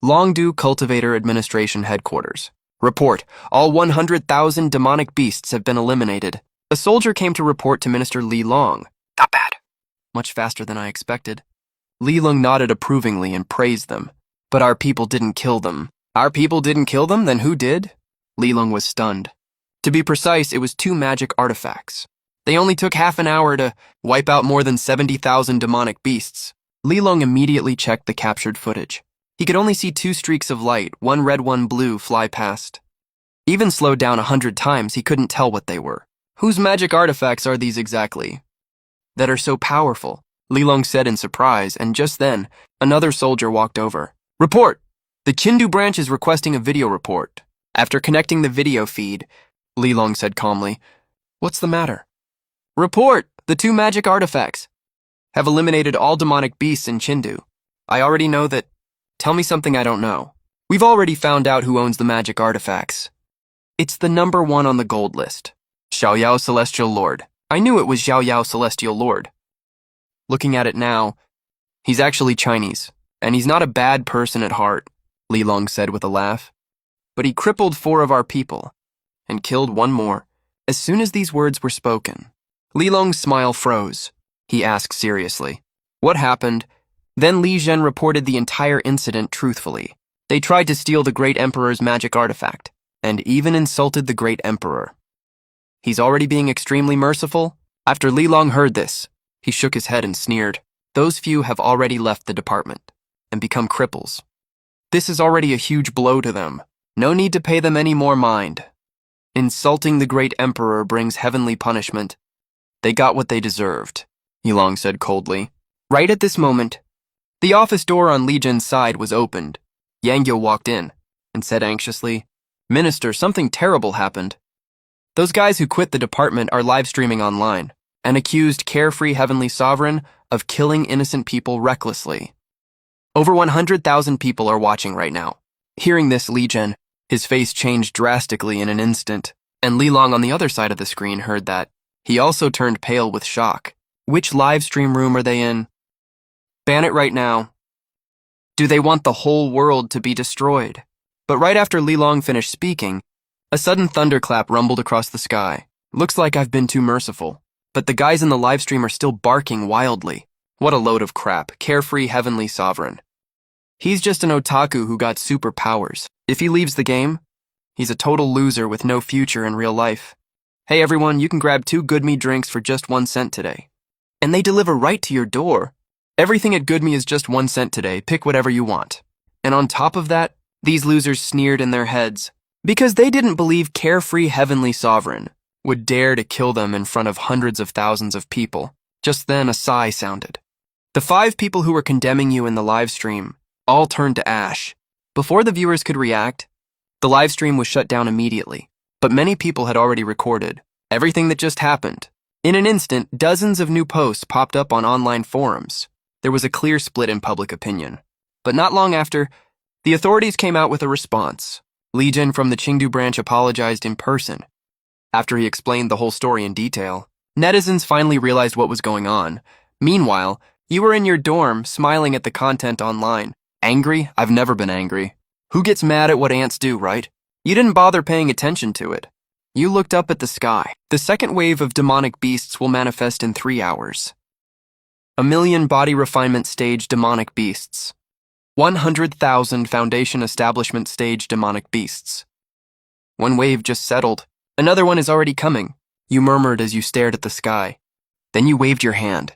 Longdu Cultivator Administration Headquarters. Report, all 100,000 demonic beasts have been eliminated. A soldier came to report to Minister Li Long. Not bad. Much faster than I expected. Li Long nodded approvingly and praised them. But our people didn't kill them. Our people didn't kill them? Then who did? Li Long was stunned. To be precise, it was 2 magic artifacts. They only took half an hour to wipe out more than 70,000 demonic beasts. Li Long immediately checked the captured footage. He could only see 2 streaks of light, one red, one blue, fly past. Even slowed down 100 times, he couldn't tell what they were. Whose magic artifacts are these exactly? That are so powerful, Li Long said in surprise, and just then, another soldier walked over. Report! The Chindu branch is requesting a video report. After connecting the video feed, Li Long said calmly, What's the matter? Report! The 2 magic artifacts have eliminated all demonic beasts in Chindu. I already know that. Tell me something I don't know. We've already found out who owns the magic artifacts. It's the number 1 on the gold list. Xiaoyao Celestial Lord. I knew it was Xiaoyao Celestial Lord. Looking at it now, he's actually Chinese, and he's not a bad person at heart, Li Long said with a laugh. But he crippled 4 of our people, and killed 1 more. As soon as these words were spoken, Li Long's smile froze. He asked seriously, What happened? Then Li Zhen reported the entire incident truthfully. They tried to steal the Great Emperor's magic artifact, and even insulted the Great Emperor. He's already being extremely merciful? After Li Long heard this, he shook his head and sneered. Those few have already left the department, and become cripples. This is already a huge blow to them. No need to pay them any more mind. Insulting the Great Emperor brings heavenly punishment. They got what they deserved, Li Long said coldly. Right at this moment, the office door on Li Zhen's side was opened. Yang Yo walked in and said anxiously, Minister, something terrible happened. Those guys who quit the department are live streaming online and accused Carefree Heavenly Sovereign of killing innocent people recklessly. Over 100,000 people are watching right now. Hearing this, Li Zhen, his face changed drastically in an instant, and Li Long on the other side of the screen heard that. He also turned pale with shock. Which live stream room are they in? Ban it right now. Do they want the whole world to be destroyed? But right after Li Long finished speaking, a sudden thunderclap rumbled across the sky. Looks like I've been too merciful. But the guys in the live stream are still barking wildly. What a load of crap. Carefree Heavenly Sovereign. He's just an otaku who got superpowers. If he leaves the game, he's a total loser with no future in real life. Hey everyone, you can grab 2 Good Me drinks for just 1 cent today. And they deliver right to your door. Everything at Good Me is just 1 cent today. Pick whatever you want. And on top of that, these losers sneered in their heads because they didn't believe Carefree Heavenly Sovereign would dare to kill them in front of hundreds of thousands of people. Just then, a sigh sounded. The 5 people who were condemning you in the live stream all turned to ash. Before the viewers could react, the live stream was shut down immediately. But many people had already recorded everything that just happened. In an instant, dozens of new posts popped up on online forums. There was a clear split in public opinion. But not long after, the authorities came out with a response. Li Zhen from the Chengdu branch apologized in person. After he explained the whole story in detail, netizens finally realized what was going on. Meanwhile, you were in your dorm, smiling at the content online. Angry? I've never been angry. Who gets mad at what ants do, right? You didn't bother paying attention to it. You looked up at the sky. The second wave of demonic beasts will manifest in 3 hours. 1 million body refinement stage demonic beasts. 100,000 Foundation Establishment Stage Demonic Beasts. One wave just settled. Another one is already coming. You murmured as you stared at the sky. Then you waved your hand.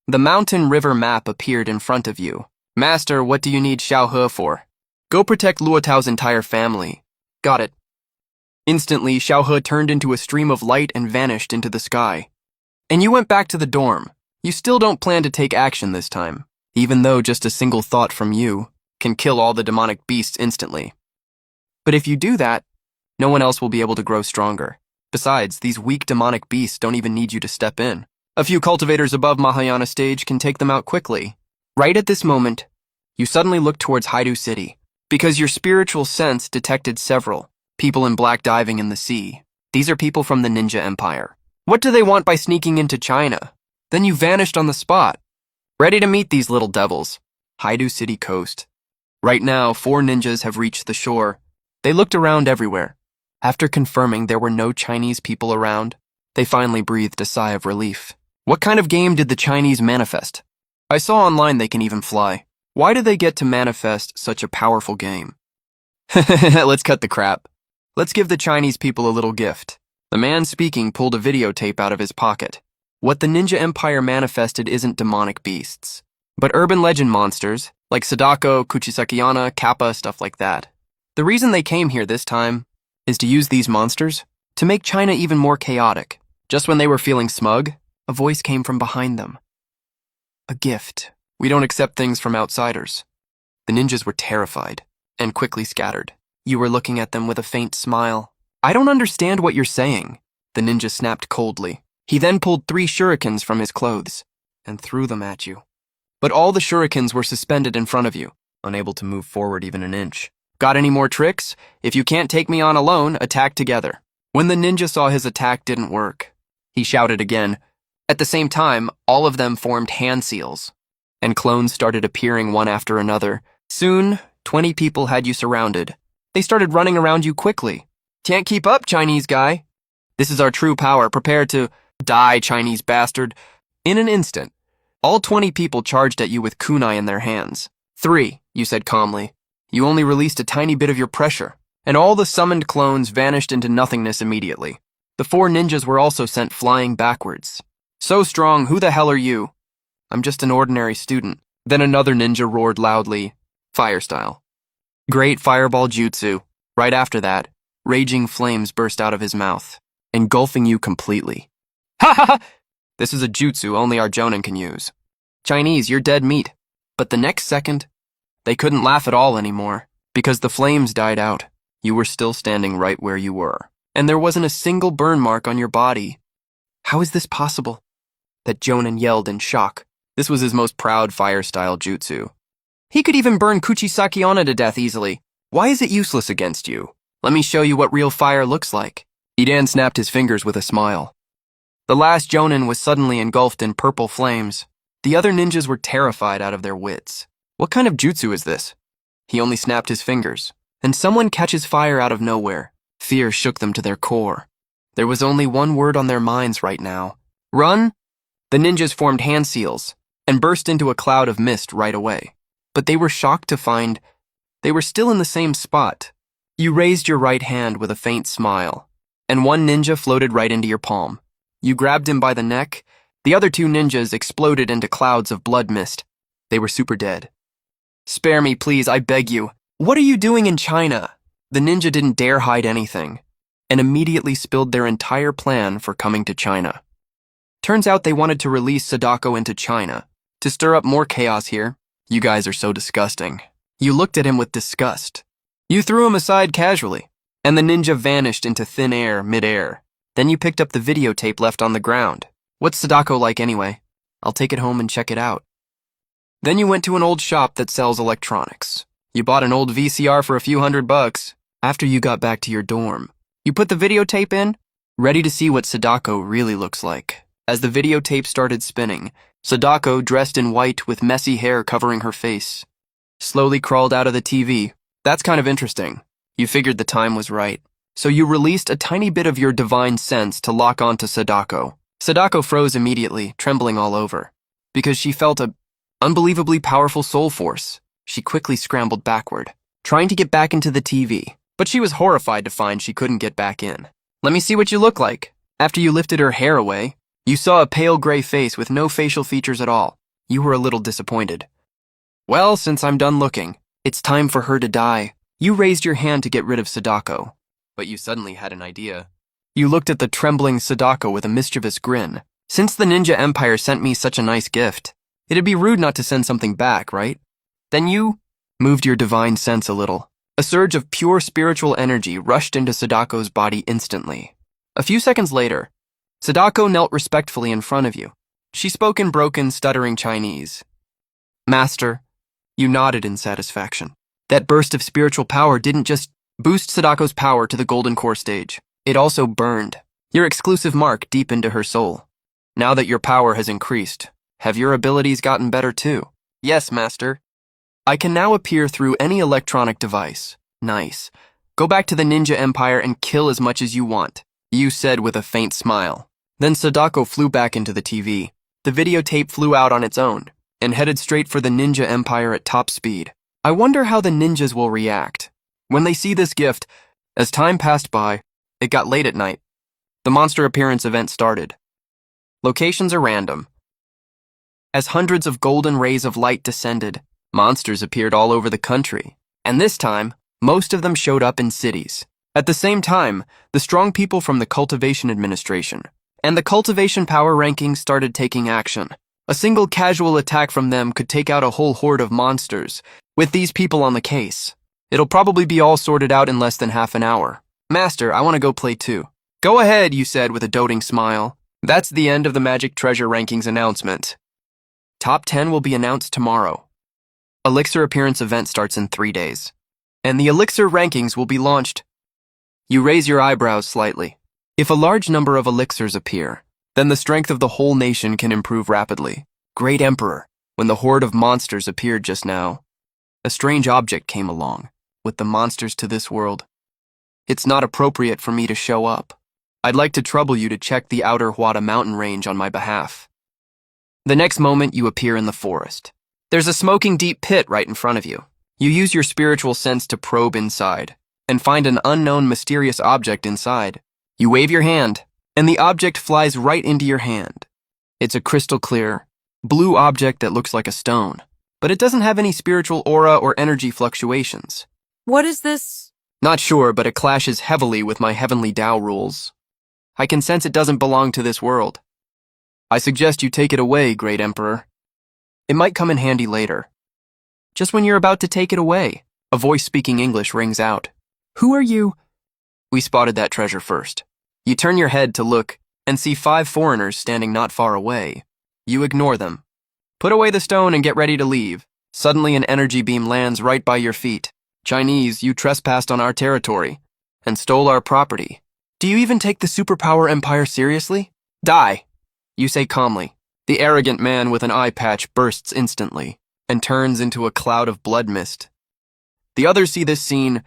The mountain river map appeared in front of you. Master, what do you need Xiao He for? Go protect Luotao's entire family. Got it. Instantly, Xiao He turned into a stream of light and vanished into the sky. And you went back to the dorm. You still don't plan to take action this time, even though just a single thought from you can kill all the demonic beasts instantly. But if you do that, no one else will be able to grow stronger. Besides, these weak demonic beasts don't even need you to step in. A few cultivators above Mahayana stage can take them out quickly. Right at this moment, you suddenly look towards Haidu City, because your spiritual sense detected several people in black diving in the sea. These are people from the Ninja Empire. What do they want by sneaking into China? Then you vanished on the spot. Ready to meet these little devils. Haidu City coast. Right now, 4 ninjas have reached the shore. They looked around everywhere. After confirming there were no Chinese people around, they finally breathed a sigh of relief. What kind of game did the Chinese manifest? I saw online they can even fly. Why do they get to manifest such a powerful game? Let's cut the crap. Let's give the Chinese people a little gift. The man speaking pulled a videotape out of his pocket. What the Ninja Empire manifested isn't demonic beasts, but urban legend monsters, like Sadako, Kuchisakiana, Kappa, stuff like that. The reason they came here this time is to use these monsters to make China even more chaotic. Just when they were feeling smug, a voice came from behind them. A gift. We don't accept things from outsiders. The ninjas were terrified and quickly scattered. You were looking at them with a faint smile. I don't understand what you're saying, the ninja snapped coldly. He then pulled 3 shurikens from his clothes and threw them at you. But all the shurikens were suspended in front of you, unable to move forward even an inch. Got any more tricks? If you can't take me on alone, attack together. When the ninja saw his attack didn't work, he shouted again. At the same time, all of them formed hand seals, and clones started appearing one after another. Soon, 20 people had you surrounded. They started running around you quickly. Can't keep up, Chinese guy. This is our true power. Prepare to die, Chinese bastard. In an instant, all 20 people charged at you with kunai in their hands. 3, you said calmly. You only released a tiny bit of your pressure, and all the summoned clones vanished into nothingness immediately. The 4 ninjas were also sent flying backwards. So strong, who the hell are you? I'm just an ordinary student. Then another ninja roared loudly, fire style. Great fireball jutsu. Right after that, raging flames burst out of his mouth, engulfing you completely. Ha ha ha! This is a jutsu only our jonin can use. Chinese, you're dead meat. But the next second, they couldn't laugh at all anymore, because the flames died out. You were still standing right where you were, and there wasn't a single burn mark on your body. How is this possible? That jonin yelled in shock. This was his most proud fire-style jutsu. He could even burn Kuchisakiana to death easily. Why is it useless against you? Let me show you what real fire looks like. Idan snapped his fingers with a smile. The last jonin was suddenly engulfed in purple flames. The other ninjas were terrified out of their wits. What kind of jutsu is this? He only snapped his fingers, and someone catches fire out of nowhere. Fear shook them to their core. There was only one word on their minds right now. Run! The ninjas formed hand seals and burst into a cloud of mist right away. But they were shocked to find they were still in the same spot. You raised your right hand with a faint smile, and one ninja floated right into your palm. You grabbed him by the neck. The other 2 ninjas exploded into clouds of blood mist. They were super dead. Spare me, please, I beg you. What are you doing in China? The ninja didn't dare hide anything, and immediately spilled their entire plan for coming to China. Turns out they wanted to release Sadako into China, to stir up more chaos here. You guys are so disgusting. You looked at him with disgust. You threw him aside casually, and the ninja vanished into thin air mid-air. Then you picked up the videotape left on the ground. What's Sadako like anyway? I'll take it home and check it out. Then you went to an old shop that sells electronics. You bought an old VCR for a few $100. After you got back to your dorm, you put the videotape in, ready to see what Sadako really looks like. As the videotape started spinning, Sadako, dressed in white with messy hair covering her face, slowly crawled out of the TV. That's kind of interesting. You figured the time was right. So you released a tiny bit of your divine sense to lock onto Sadako. Sadako froze immediately, trembling all over, because she felt a unbelievably powerful soul force. She quickly scrambled backward, trying to get back into the TV, but she was horrified to find she couldn't get back in. Let me see what you look like. After you lifted her hair away, you saw a pale gray face with no facial features at all. You were a little disappointed. Well, since I'm done looking, it's time for her to die. You raised your hand to get rid of Sadako, but you suddenly had an idea. You looked at the trembling Sadako with a mischievous grin. Since the Ninja Empire sent me such a nice gift, it'd be rude not to send something back, right? Then you moved your divine sense a little. A surge of pure spiritual energy rushed into Sadako's body instantly. A few seconds later, Sadako knelt respectfully in front of you. She spoke in broken, stuttering Chinese. Master, you nodded in satisfaction. That burst of spiritual power didn't just boost Sadako's power to the golden core stage. It also burned your exclusive mark deep into her soul. Now that your power has increased, have your abilities gotten better too? Yes, Master. I can now appear through any electronic device. Nice. Go back to the Ninja Empire and kill as much as you want, you said with a faint smile. Then Sadako flew back into the TV. The videotape flew out on its own and headed straight for the Ninja Empire at top speed. I wonder how the ninjas will react when they see this gift. As time passed by, it got late at night. The monster appearance event started. Locations are random. As hundreds of golden rays of light descended, monsters appeared all over the country, and this time, most of them showed up in cities. At the same time, the strong people from the Cultivation Administration and the Cultivation Power Rankings started taking action. A single casual attack from them could take out a whole horde of monsters. With these people on the case, it'll probably be all sorted out in less than half an hour. Master, I want to go play too. Go ahead, you said with a doting smile. That's the end of the Magic Treasure Rankings announcement. Top 10 will be announced tomorrow. Elixir appearance event starts in 3 days, and the Elixir rankings will be launched. You raise your eyebrows slightly. If a large number of elixirs appear, then the strength of the whole nation can improve rapidly. Great Emperor, when the horde of monsters appeared just now, a strange object came along, with the monsters to this world. It's not appropriate for me to show up. I'd like to trouble you to check the outer Huada mountain range on my behalf. The next moment, you appear in the forest. There's a smoking deep pit right in front of you. You use your spiritual sense to probe inside, and find an unknown mysterious object inside. You wave your hand, and the object flies right into your hand. It's a crystal clear, blue object that looks like a stone, but it doesn't have any spiritual aura or energy fluctuations. What is this? Not sure, but it clashes heavily with my heavenly Tao rules. I can sense it doesn't belong to this world. I suggest you take it away, Great Emperor. It might come in handy later. Just when you're about to take it away, a voice speaking English rings out. Who are you? We spotted that treasure first. You turn your head to look and see 5 foreigners standing not far away. You ignore them. Put away the stone and get ready to leave. Suddenly an energy beam lands right by your feet. Chinese, you trespassed on our territory and stole our property. Do you even take the superpower empire seriously? Die, you say calmly. The arrogant man with an eye patch bursts instantly and turns into a cloud of blood mist. The others see this scene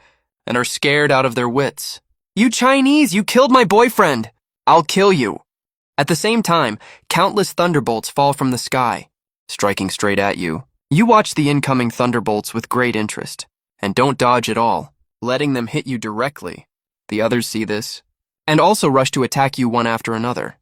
and are scared out of their wits. You Chinese, you killed my boyfriend! I'll kill you! At the same time, countless thunderbolts fall from the sky, striking straight at you. You watch the incoming thunderbolts with great interest, and don't dodge at all, letting them hit you directly. The others see this, and also rush to attack you one after another.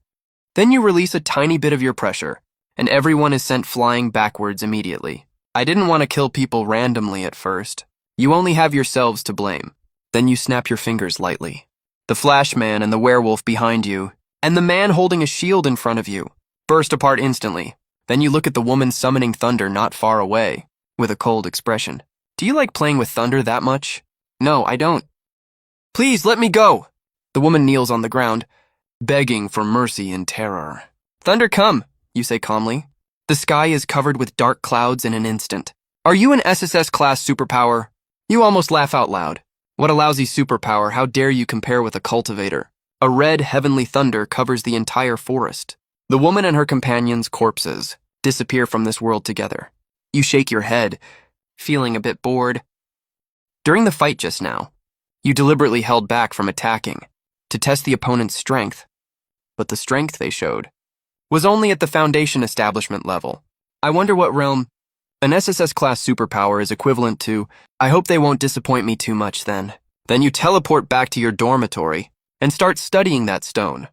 Then you release a tiny bit of your pressure, and everyone is sent flying backwards immediately. I didn't want to kill people randomly at first. You only have yourselves to blame. Then you snap your fingers lightly. The Flash Man and the werewolf behind you, and the man holding a shield in front of you, burst apart instantly. Then you look at the woman summoning thunder not far away, with a cold expression. Do you like playing with thunder that much? No, I don't. Please, let me go! The woman kneels on the ground, begging for mercy in terror. Thunder, come, you say calmly. The sky is covered with dark clouds in an instant. Are you an SSS-class superpower? You almost laugh out loud. What a lousy superpower, how dare you compare with a cultivator? A red, heavenly thunder covers the entire forest. The woman and her companions' corpses disappear from this world together. You shake your head, feeling a bit bored. During the fight just now, you deliberately held back from attacking to test the opponent's strength, but the strength they showed was only at the Foundation establishment level. I wonder what realm... An SSS-class superpower is equivalent to, I hope they won't disappoint me too much then. Then you teleport back to your dormitory and start studying that stone.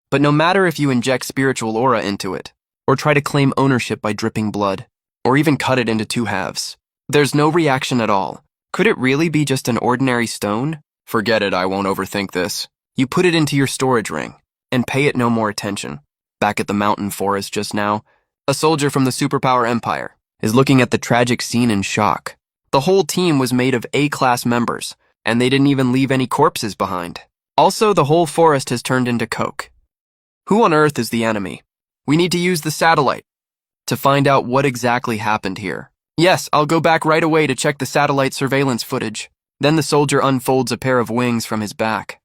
But no matter if you inject spiritual aura into it, or try to claim ownership by dripping blood, or even cut it into two halves, there's no reaction at all. Could it really be just an ordinary stone? Forget it, I won't overthink this. You put it into your storage ring, and pay it no more attention. Back at the mountain forest just now, a soldier from the superpower empire is looking at the tragic scene in shock. The whole team was made of A-class members, and they didn't even leave any corpses behind. Also, the whole forest has turned into coke. Who on earth is the enemy? We need to use the satellite to find out what exactly happened here. Yes, I'll go back right away to check the satellite surveillance footage. Then the soldier unfolds a pair of wings from his back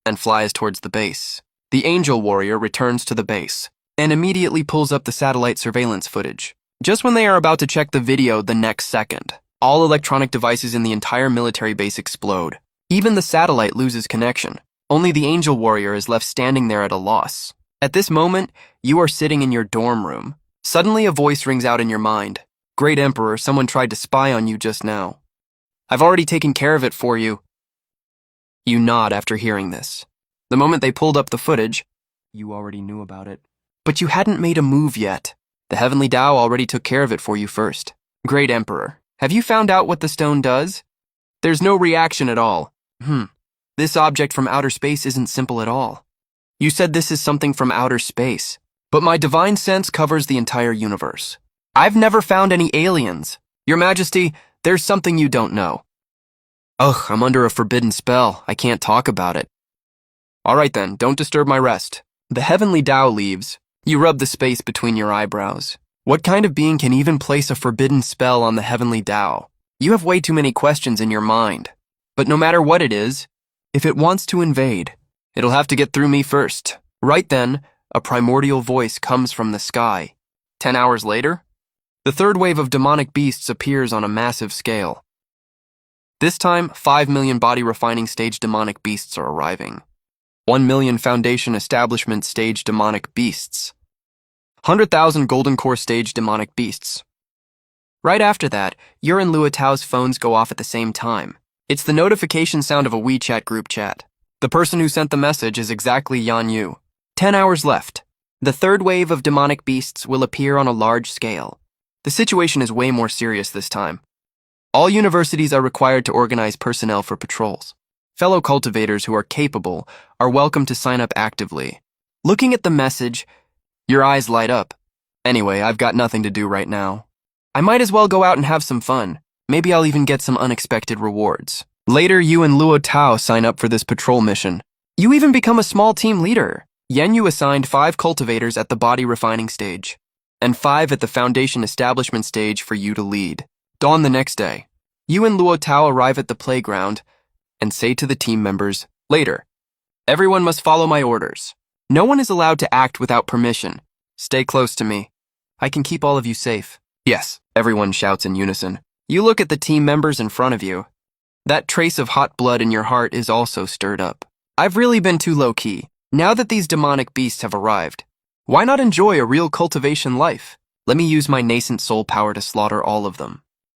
and flies towards the base. The angel warrior returns to the base and immediately pulls up the satellite surveillance footage. Just when they are about to check the video the next second, all electronic devices in the entire military base explode. Even the satellite loses connection. Only the angel warrior is left standing there at a loss. At this moment, you are sitting in your dorm room. Suddenly a voice rings out in your mind. Great Emperor, someone tried to spy on you just now. I've already taken care of it for you. You nod after hearing this. The moment they pulled up the footage, you already knew about it. But you hadn't made a move yet. The Heavenly Tao already took care of it for you first. Great Emperor, have you found out what the stone does? There's no reaction at all. This object from outer space isn't simple at all. You said this is something from outer space, but my divine sense covers the entire universe. I've never found any aliens. Your Majesty, there's something you don't know. Ugh, I'm under a forbidden spell. I can't talk about it. All right then, don't disturb my rest. The Heavenly Tao leaves. You rub the space between your eyebrows. What kind of being can even place a forbidden spell on the Heavenly Tao? You have way too many questions in your mind. But no matter what it is, if it wants to invade, it'll have to get through me first. Right then, a primordial voice comes from the sky. 10 hours later, the third wave of demonic beasts appears on a massive scale. This time, 5 million body refining stage demonic beasts are arriving. 1 million foundation establishment stage demonic beasts. 100,000 golden core stage demonic beasts. Right after that, your and Lua Tao's phones go off at the same time. It's the notification sound of a WeChat group chat. The person who sent the message is exactly Yan Yu. 10 hours left. The third wave of demonic beasts will appear on a large scale. The situation is way more serious this time. All universities are required to organize personnel for patrols. Fellow cultivators who are capable are welcome to sign up actively. Looking at the message, your eyes light up. Anyway, I've got nothing to do right now. I might as well go out and have some fun. Maybe I'll even get some unexpected rewards. Later, you and Luo Tao sign up for this patrol mission. You even become a small team leader. Yen Yu assigned 5 cultivators at the body refining stage, and 5 at the foundation establishment stage for you to lead. Dawn the next day, you and Luo Tao arrive at the playground and say to the team members, later, everyone must follow my orders. No one is allowed to act without permission. Stay close to me. I can keep all of you safe. Yes, everyone shouts in unison. You look at the team members in front of you. That trace of hot blood in your heart is also stirred up. I've really been too low-key. Now that these demonic beasts have arrived, why not enjoy a real cultivation life? Let me use my nascent soul power to slaughter all of them.